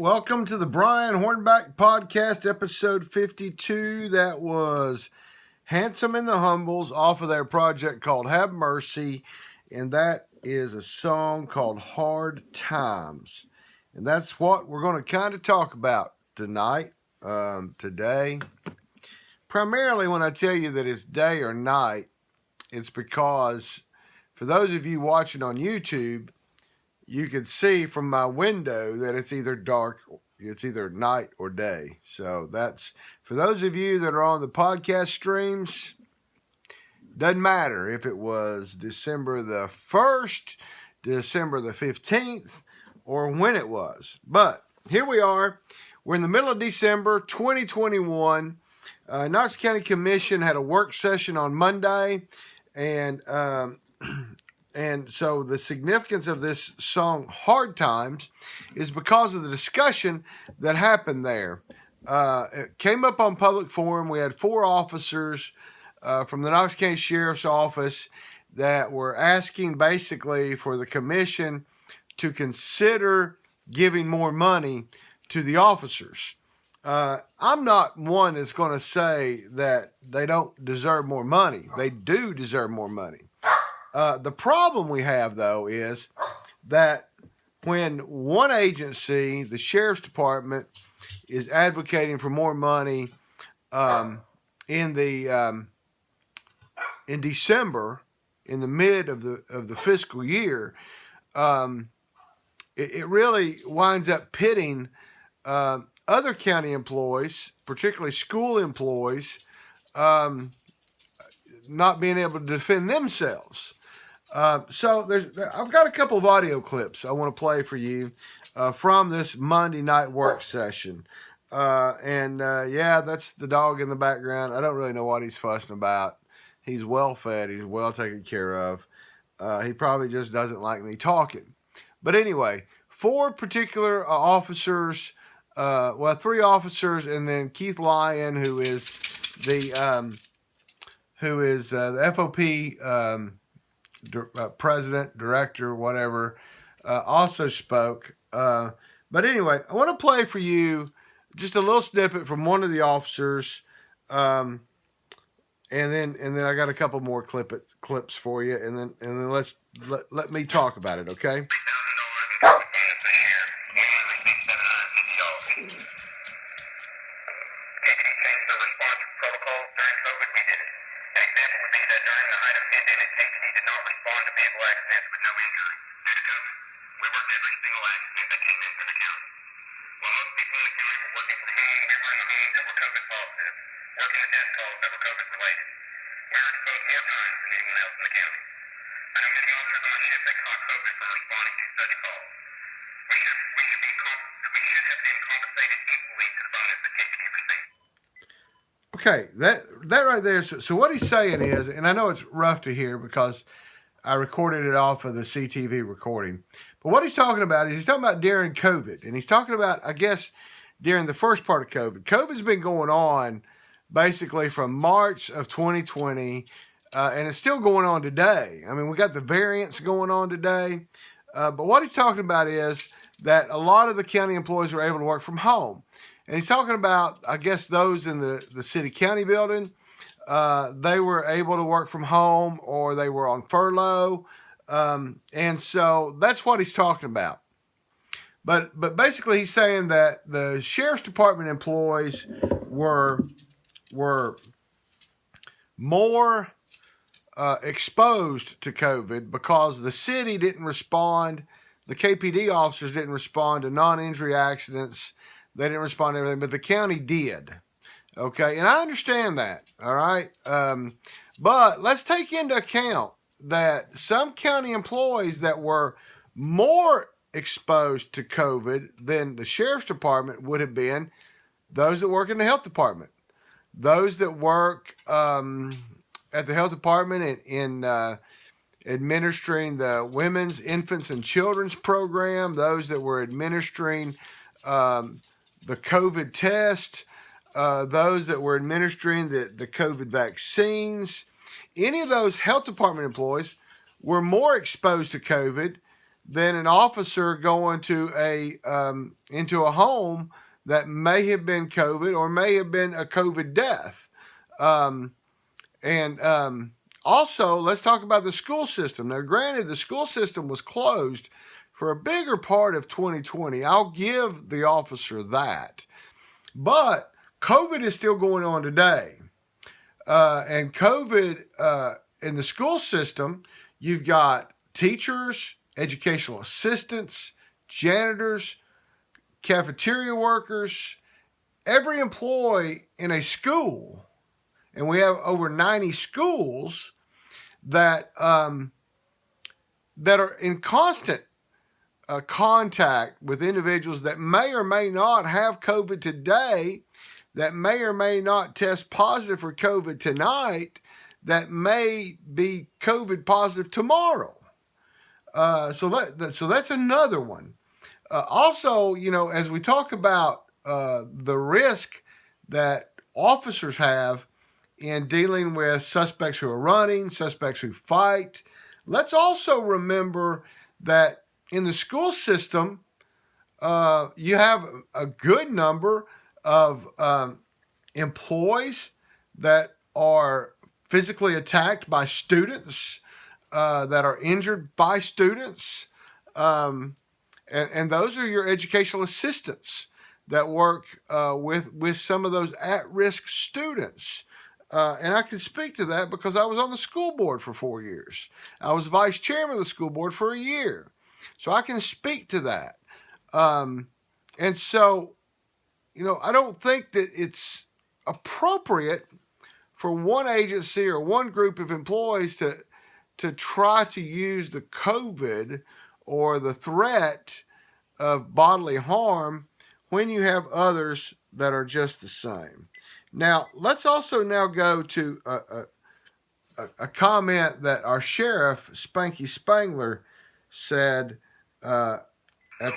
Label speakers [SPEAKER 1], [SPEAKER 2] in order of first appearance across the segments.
[SPEAKER 1] welcome to the Brian Hornback podcast, episode 52. That was Handsome and the Humbles off of their project called Have Mercy, and that is a song called Hard Times. And that's what we're going to kind of talk about tonight, today. Primarily when I tell you that it's day or night, it's because for those of you watching on YouTube, you can see from my window that it's either dark, it's either night or day. So that's, for those of you that are on the podcast streams, doesn't matter if it was December the 1st, December the 15th, or when it was. But here we are. We're in the middle of December 2021. Knox County Commission had a work session on Monday, and so the significance of this song, Hard Times, is because of the discussion that happened there. It came up on public forum. We had 4 officers from the Knox County Sheriff's Office that were asking basically for the commission to consider giving more money to the officers. I'm not one that's going to say that they don't deserve more money. They do deserve more money. The problem we have, though, is that when one agency, the Sheriff's Department, is advocating for more money in December, in the mid of the fiscal year, it really winds up pitting other county employees, particularly school employees, not being able to defend themselves. So I've got a couple of audio clips I want to play for you from this Monday night work session. Yeah, that's the dog in the background. I don't really know what he's fussing about. He's well fed. He's well taken care of. He probably just doesn't like me talking. But anyway, 4 particular officers, 3 officers, and then Keith Lyon, who is the FOP president, director, whatever, also spoke. But anyway, I want to play for you just a little snippet from one of the officers, and then I got a couple more clips for you, and then let me talk about it, okay? Okay, that right there. So what he's saying is, and I know it's rough to hear because I recorded it off of the CTV recording, but what he's talking about is he's talking about during COVID, and he's talking about, I guess, during the first part of COVID. COVID's been going on basically from March of 2020, and it's still going on today. I mean, we got the variants going on today, but what he's talking about is that a lot of the county employees were able to work from home. And he's talking about, I guess, those in the city-county building. They were able to work from home, or they were on furlough. And so that's what he's talking about. But basically he's saying that the Sheriff's Department employees were more exposed to COVID because the city didn't respond. The KPD officers didn't respond to non-injury accidents. They didn't respond to everything, but the county did. Okay, and I understand that, all right? But let's take into account that some county employees that were more exposed to COVID than the Sheriff's Department would have been those that work in the health department. Those that work at the health department in administering the Women's, Infants, and Children's program, those that were administering the COVID test, those that were administering the COVID vaccines. Any of those health department employees were more exposed to COVID than an officer going to into a home that may have been COVID or may have been a COVID death. And also, let's talk about the school system. Now, granted, the school system was closed for a bigger part of 2020. I'll give the officer that. But COVID is still going on today. And COVID in the school system, you've got teachers, educational assistants, janitors, cafeteria workers, every employee in a school, and we have over 90 schools that that are in constant contact with individuals that may or may not have COVID today, that may or may not test positive for COVID tonight, that may be COVID positive tomorrow. So that's another one. Also, as we talk about the risk that officers have in dealing with suspects who are running, suspects who fight, let's also remember that in the school system, you have a good number of employees that are physically attacked by students, that are injured by students. And those are your educational assistants that work with some of those at-risk students. And I can speak to that because I was on the school board for 4 years. I was vice chairman of the school board for a year. So I can speak to that. And so, I don't think that it's appropriate for one agency or one group of employees to try to use the COVID or the threat of bodily harm when you have others that are just the same. Now, let's also now go to a comment that our sheriff, Spanky Spangler, said at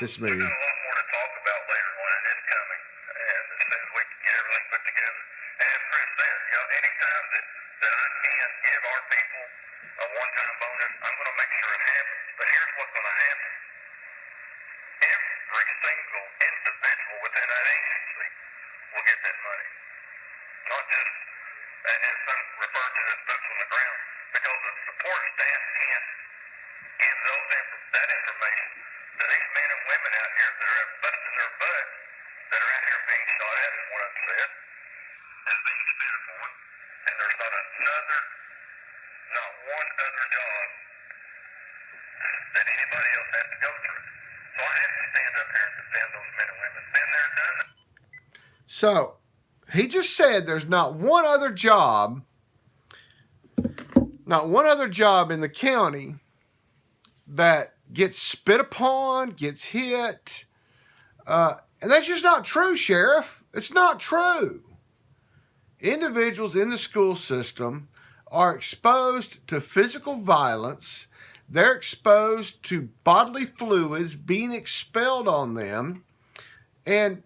[SPEAKER 1] this meeting.
[SPEAKER 2] We've got a lot more to talk about later on, and it's coming. And as soon as we can get everything put together. And as Chris said, anytime that I can give our people a one-time bonus, I'm going to make sure it happens. But here's what's going to happen. Every single individual within that agency will get that money. Not just, as some refer to as boots on the ground, because the support staff can't give that information to these men and women out here that are busting their butt, that are out here being shot at, is what I've said, is being spit upon, and there's not one other job that anybody else has to go through. So I have to stand up here and defend those men and women. Been there, done that.
[SPEAKER 1] So he just said there's not one other job in the county that gets spit upon, gets hit. And that's just not true, Sheriff. It's not true. Individuals in the school system are exposed to physical violence. They're exposed to bodily fluids being expelled on them. And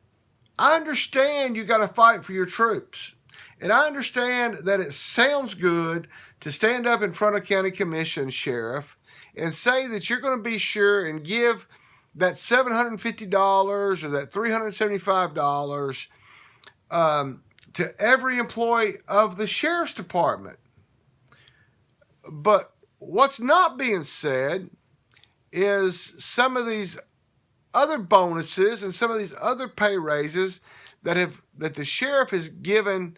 [SPEAKER 1] I understand you got to fight for your troops. And I understand that it sounds good to stand up in front of county commission, Sheriff, and say that you're going to be sure and give that $750 or that $375 to every employee of the sheriff's department. But what's not being said is some of these other bonuses and some of these other pay raises that the sheriff has given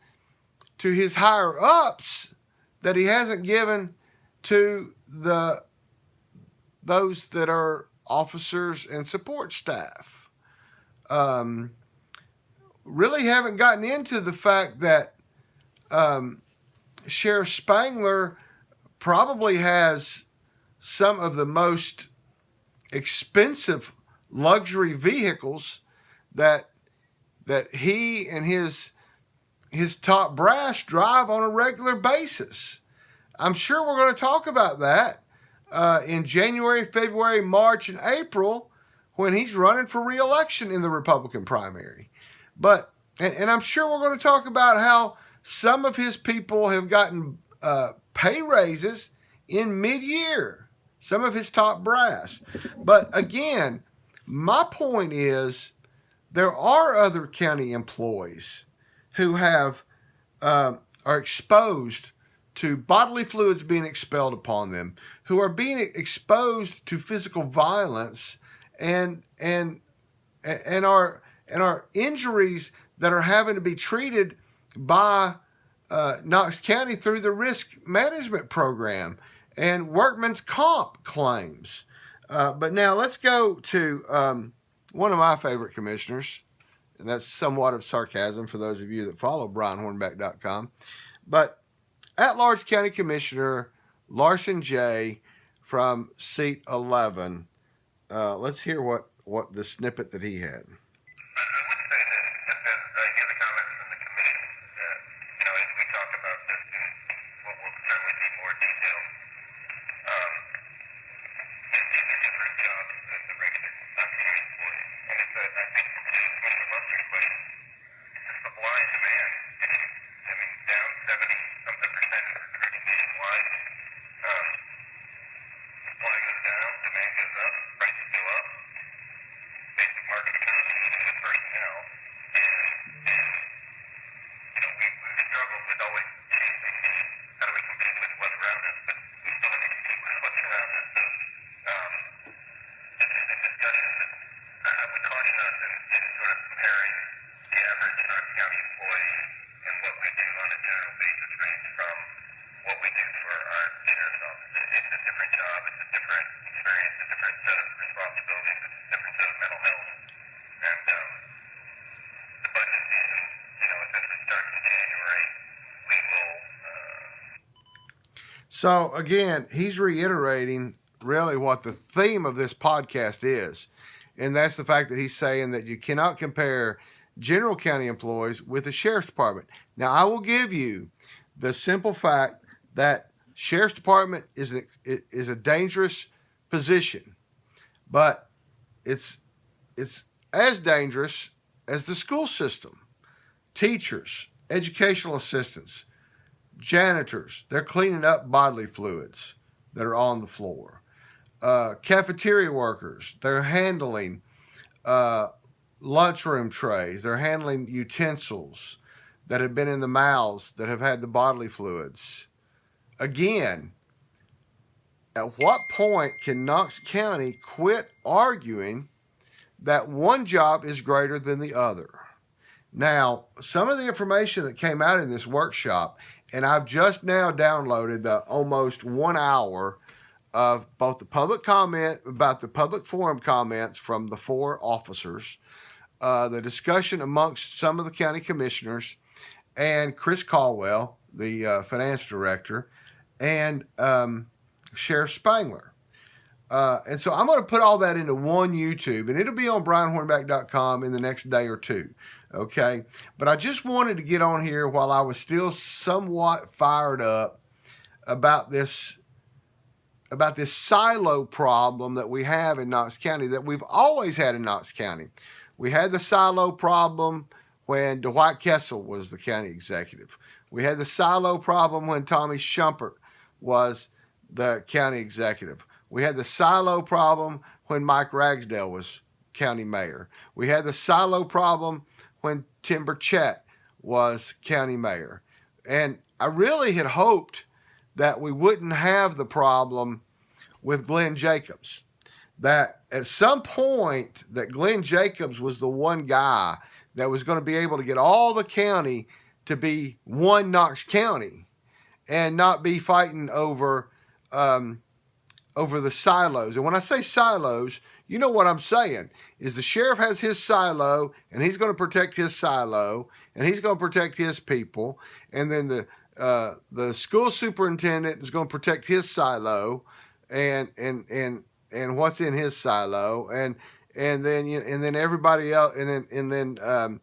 [SPEAKER 1] to his higher ups that he hasn't given to those that are officers and support staff. Really haven't gotten into the fact that Sheriff Spangler probably has some of the most expensive luxury vehicles that he and his top brass drive on a regular basis. I'm sure we're going to talk about that in January, February, March, and April when he's running for re-election in the Republican primary. But and I'm sure we're going to talk about how some of his people have gotten pay raises in mid-year. some of his top brass. But again, my point is there are other county employees who are exposed to bodily fluids being expelled upon them, who are being exposed to physical violence and are injuries that are having to be treated by Knox County through the risk management program and workman's comp claims. But now let's go to one of my favorite commissioners, and that's somewhat of sarcasm for those of you that follow BrianHornback.com. But at-large county commissioner Larson J. from seat 11. Let's hear what the snippet that he had. So again, he's reiterating really what the theme of this podcast is. And that's the fact that he's saying that you cannot compare general county employees with the sheriff's department. Now, I will give you the simple fact that sheriff's department is a dangerous position, but it's as dangerous as the school system. Teachers, educational assistants, janitors, they're cleaning up bodily fluids that are on the floor. Cafeteria workers, they're handling lunchroom trays. They're handling utensils that have been in the mouths that have had the bodily fluids. Again, at what point can Knox County quit arguing that one job is greater than the other? Now, some of the information that came out in this workshop, and I've just now downloaded the almost 1 hour of both the public comment about the public forum comments from the 4 officers, the discussion amongst some of the county commissioners, and Chris Caldwell, the finance director, and Sheriff Spangler. And so I'm going to put all that into one YouTube, and it'll be on BrianHornback.com in the next day or two. Okay. But I just wanted to get on here while I was still somewhat fired up about this silo problem that we have in Knox County, that we've always had in Knox County. We had the silo problem when Dwight Kessel was the county executive. We had the silo problem when Tommy Shumpert was the county executive. We had the silo problem when Mike Ragsdale was county mayor. We had the silo problem when Tim Burchett was county mayor. And I really had hoped that we wouldn't have the problem with Glenn Jacobs. That at some point that Glenn Jacobs was the one guy that was going to be able to get all the county to be one Knox County and not be fighting over the silos. And when I say silos, you know what I'm saying, is the sheriff has his silo, and he's going to protect his silo, and he's going to protect his people, and then the school superintendent is going to protect his silo, and what's in his silo, and then everybody else, and then the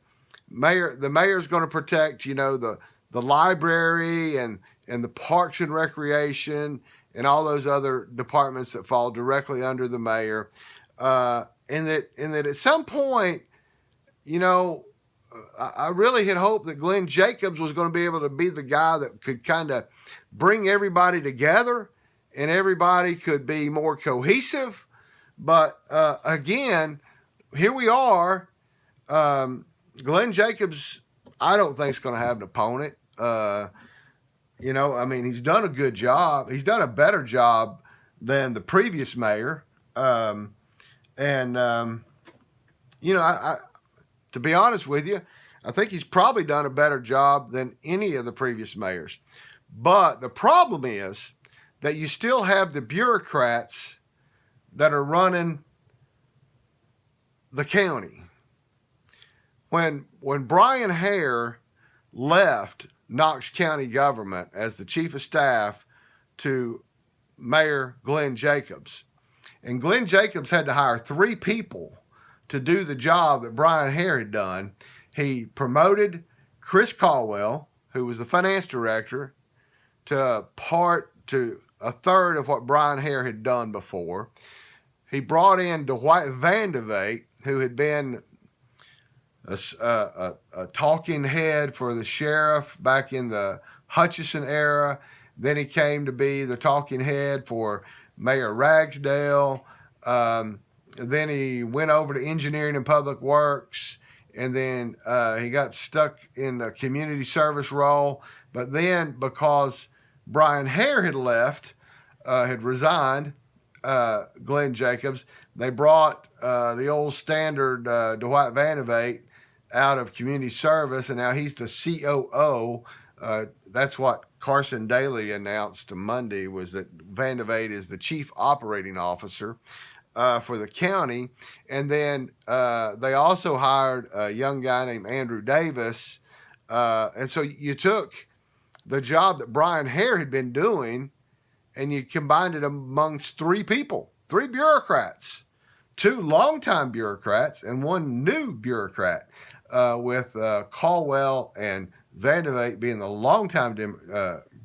[SPEAKER 1] mayor's going to protect, the library and the parks and recreation and all those other departments that fall directly under the mayor. And that at some point, I really had hoped that Glenn Jacobs was going to be able to be the guy that could kind of bring everybody together and everybody could be more cohesive. But again, here we are. Glenn Jacobs, I don't think is going to have an opponent. I mean, he's done a good job. He's done a better job than the previous mayor. And to be honest with you, I think he's probably done a better job than any of the previous mayors. But the problem is that you still have the bureaucrats that are running the county. When Brian Hare left Knox County government as the chief of staff to Mayor Glenn Jacobs, and Glenn Jacobs had to hire 3 people to do the job that Brian Hare had done. He promoted Chris Caldwell, who was the finance director, to a third of what Brian Hare had done before. He brought in Dwight Vandevate, who had been a talking head for the sheriff back in the Hutchison era. Then he came to be the talking head for Mayor Ragsdale. Then he went over to engineering and public works, and then he got stuck in the community service role. But then, because Brian Hare had left, had resigned, Glenn Jacobs, they brought the old standard Dwight Vandevate out of community service, and now he's the COO. That's what Carson Daly announced Monday, was that Vandevate is the chief operating officer for the county. And then they also hired a young guy named Andrew Davis. And so you took the job that Brian Hare had been doing and you combined it amongst 3 people, 3 bureaucrats, 2 longtime bureaucrats and 1 new bureaucrat, with Caldwell and Vandevate being the longtime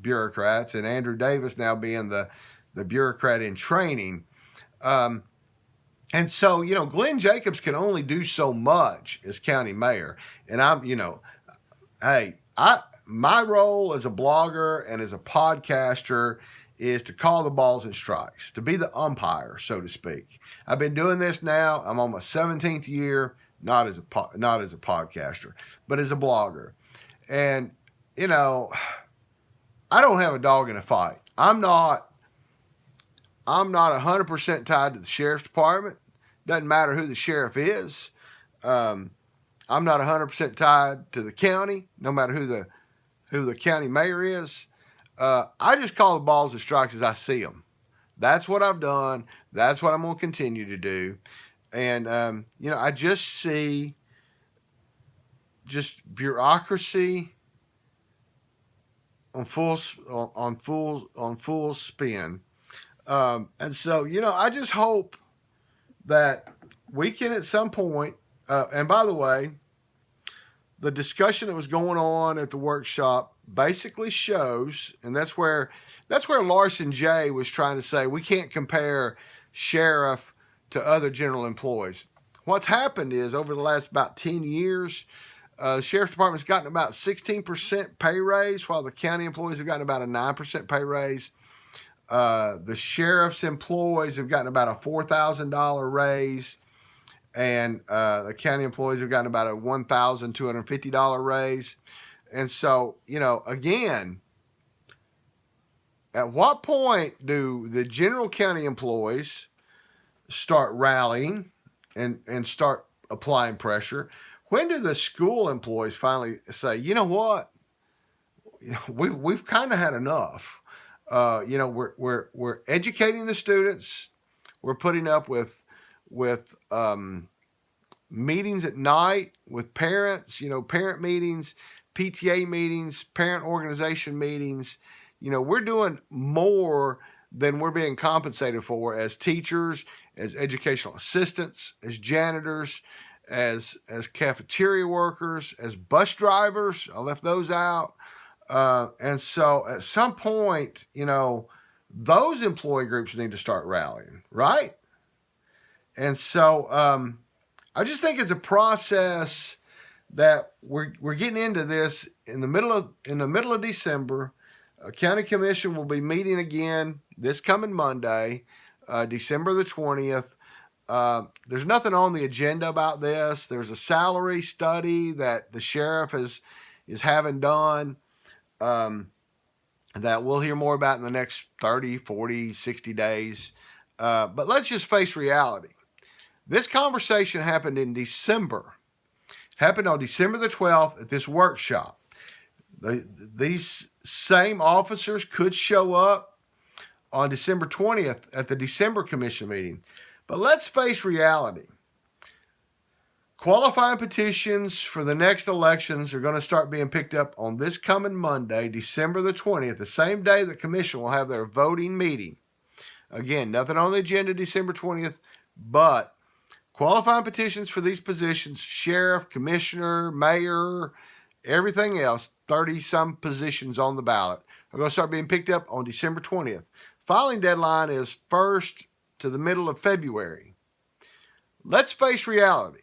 [SPEAKER 1] bureaucrats and Andrew Davis now being the bureaucrat in training. And so, Glenn Jacobs can only do so much as county mayor. And my role as a blogger and as a podcaster is to call the balls and strikes, to be the umpire, so to speak. I've been doing this now. I'm on my 17th year, not as a podcaster, but as a blogger. And, I don't have a dog in a fight. I'm not 100% tied to the sheriff's department. Doesn't matter who the sheriff is. I'm not 100% tied to the county, no matter who the county mayor is. I just call the balls and strikes as I see them. That's what I've done. That's what I'm going to continue to do. And, I just see just bureaucracy on full spin. And so, I just hope that we can at some point, and by the way, the discussion that was going on at the workshop basically shows, and that's where Larson J was trying to say we can't compare sheriff to other general employees. What's happened is over the last about 10 years, the sheriff's department's gotten about 16% pay raise, while the county employees have gotten about a 9% pay raise. The sheriff's employees have gotten about a $4,000 raise, and the county employees have gotten about a $1,250 raise. And so, again, at what point do the general county employees start rallying and start applying pressure? When do the school employees finally say, you know what, we've kind of had enough? We're educating the students. We're putting up with meetings at night with parents, parent meetings, PTA meetings, parent organization meetings. We're doing more than we're being compensated for as teachers, as educational assistants, as janitors, as cafeteria workers, as bus drivers. I left those out. And so at some point, those employee groups need to start rallying, right? And so I just think it's a process that we're getting into this in the middle of December. County Commission will be meeting again this coming Monday, December the 20th. There's nothing on the agenda about this. There's a salary study that the sheriff is having done that we'll hear more about in the next 30, 40, 60 days. But let's just face reality. This conversation happened in December. Happened on December the 12th at this workshop. These same officers could show up on December 20th at the December commission meeting. But let's face reality. Qualifying petitions for the next elections are going to start being picked up on this coming Monday, December the 20th, the same day the commission will have their voting meeting. Again, nothing on the agenda December 20th, but qualifying petitions for these positions, sheriff, commissioner, mayor, everything else, 30-some positions on the ballot, are going to start being picked up on December 20th. Filing deadline is 1st to the middle of February. Let's face reality.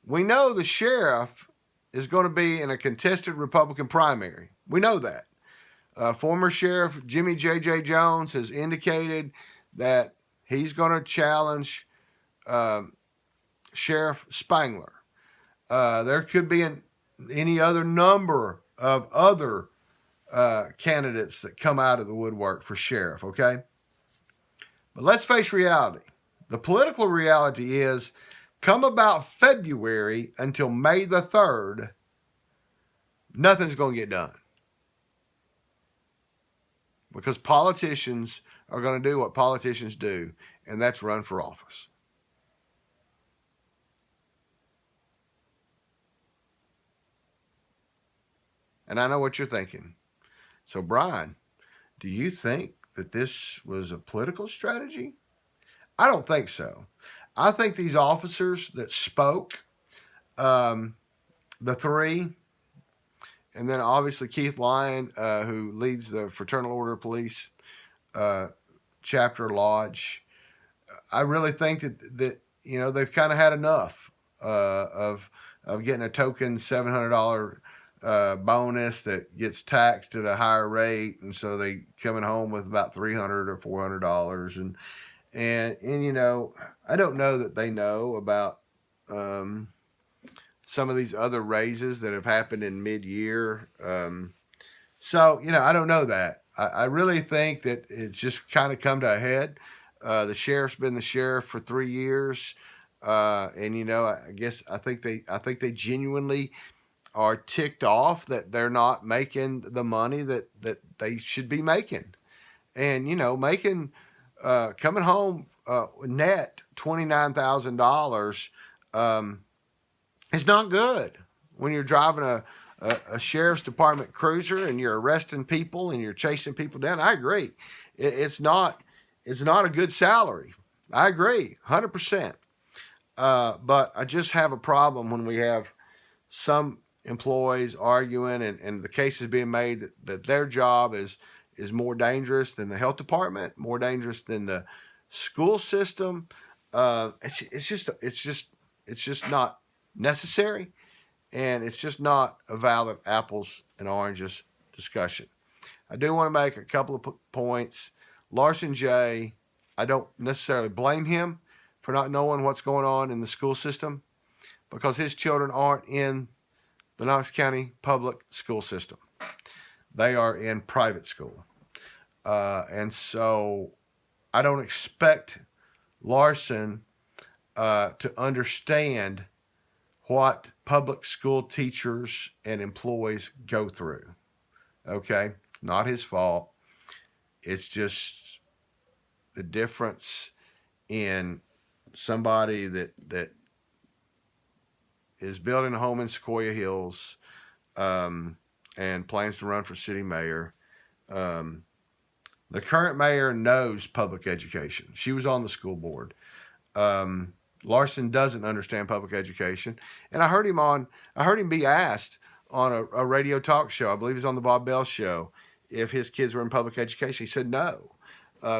[SPEAKER 1] We know the sheriff is going to be in a contested Republican primary. We know that. Former Sheriff Jimmy J.J. Jones has indicated that he's going to challenge Sheriff Spangler. There could be any other number of other candidates that come out of the woodwork for sheriff, okay? But let's face reality. The political reality is, come about February until May the 3rd, nothing's going to get done. Because politicians are going to do what politicians do, and that's run for office. And I know what you're thinking. So, Brian, do you think that this was a political strategy? I don't think so. I think these officers that spoke, the three, and then obviously Keith Lyon, who leads the Fraternal Order of Police chapter lodge, I really think that they've kind of had enough of getting a token $700 bonus that gets taxed at a higher rate, and so they coming home with about $300 or $400, and I don't know that they know about some of these other raises that have happened in mid-year. So I don't know that. I really think that it's just kind of come to a head. The sheriff's been the sheriff for 3 years, and I think they genuinely are ticked off that they're not making the money that they should be making, and making coming home net $29,000 is not good when you're driving a sheriff's department cruiser and you're arresting people and you're chasing people down. I agree, it's not a good salary. I agree 100%. But I just have a problem when we have some employees arguing and the case is being made that their job is more dangerous than the health department, more dangerous than the school system. It's just not necessary, and it's just not a valid apples and oranges discussion. I do want to make a couple of points. Larson J., I don't necessarily blame him for not knowing what's going on in the school system, because his children aren't in the Knox County public school system. They are in private school. And so I don't expect Larson to understand what public school teachers and employees go through. Okay? Not his fault. It's just the difference in somebody that is building a home in Sequoia Hills and plans to run for city mayor. The current mayor knows public education. She was on the school board. Larson doesn't understand public education, and I heard him be asked on a radio talk show. I believe it was on the Bob Bell show, if his kids were in public education. He said no.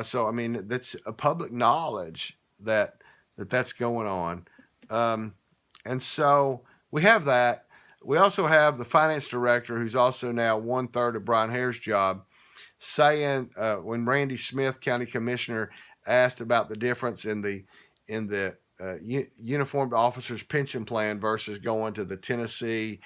[SPEAKER 1] So I mean, that's a public knowledge that's going on. And so we have that. we also have the finance director, who's also now 1/3 of Brian Hare's job, saying when Randy Smith, county commissioner, asked about the difference in the uniformed officers pension plan versus going to the Tennessee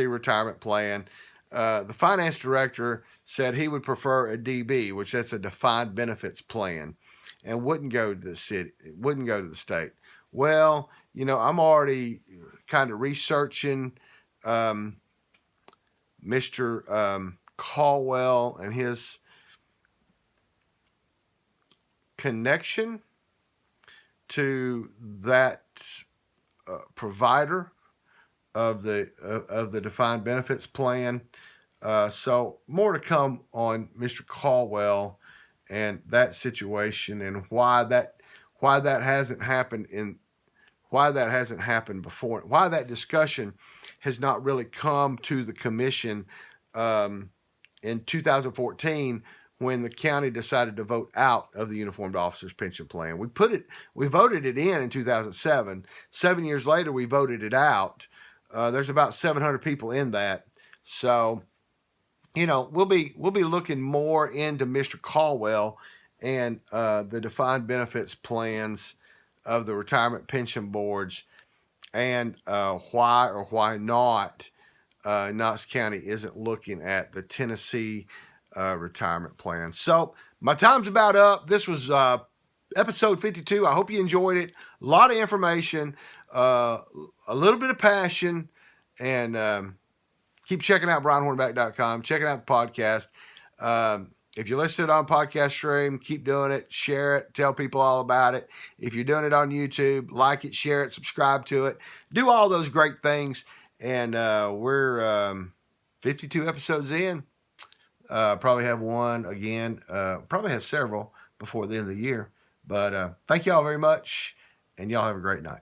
[SPEAKER 1] retirement plan. The finance director said he would prefer a DB, which that's a defined benefits plan, and wouldn't go to the state. Well, I'm already kind of researching Mr. Caldwell and his connection to that provider of the defined benefits plan. So more to come on Mr. Caldwell and that situation, and why that hasn't happened before, why that discussion has not really come to the commission in 2014, when the county decided to vote out of the uniformed officers pension plan. We voted it in 2007. 7 years later, we voted it out. There's about 700 people in that. So, we'll be looking more into Mr. Caldwell and the defined benefits plans of the retirement pension boards, and why or why not Knox County isn't looking at the Tennessee retirement plan. So my time's about up. This was episode 52. I hope you enjoyed it. A lot of information, a little bit of passion, and keep checking out BrianHornback.com. Checking out the podcast. If you listen to it on podcast stream, keep doing it. Share it. Tell people all about it. If you're doing it on YouTube, like it, share it, subscribe to it. Do all those great things. And we're 52 episodes in. Probably have one again. Probably have several before the end of the year. But thank y'all very much. And y'all have a great night.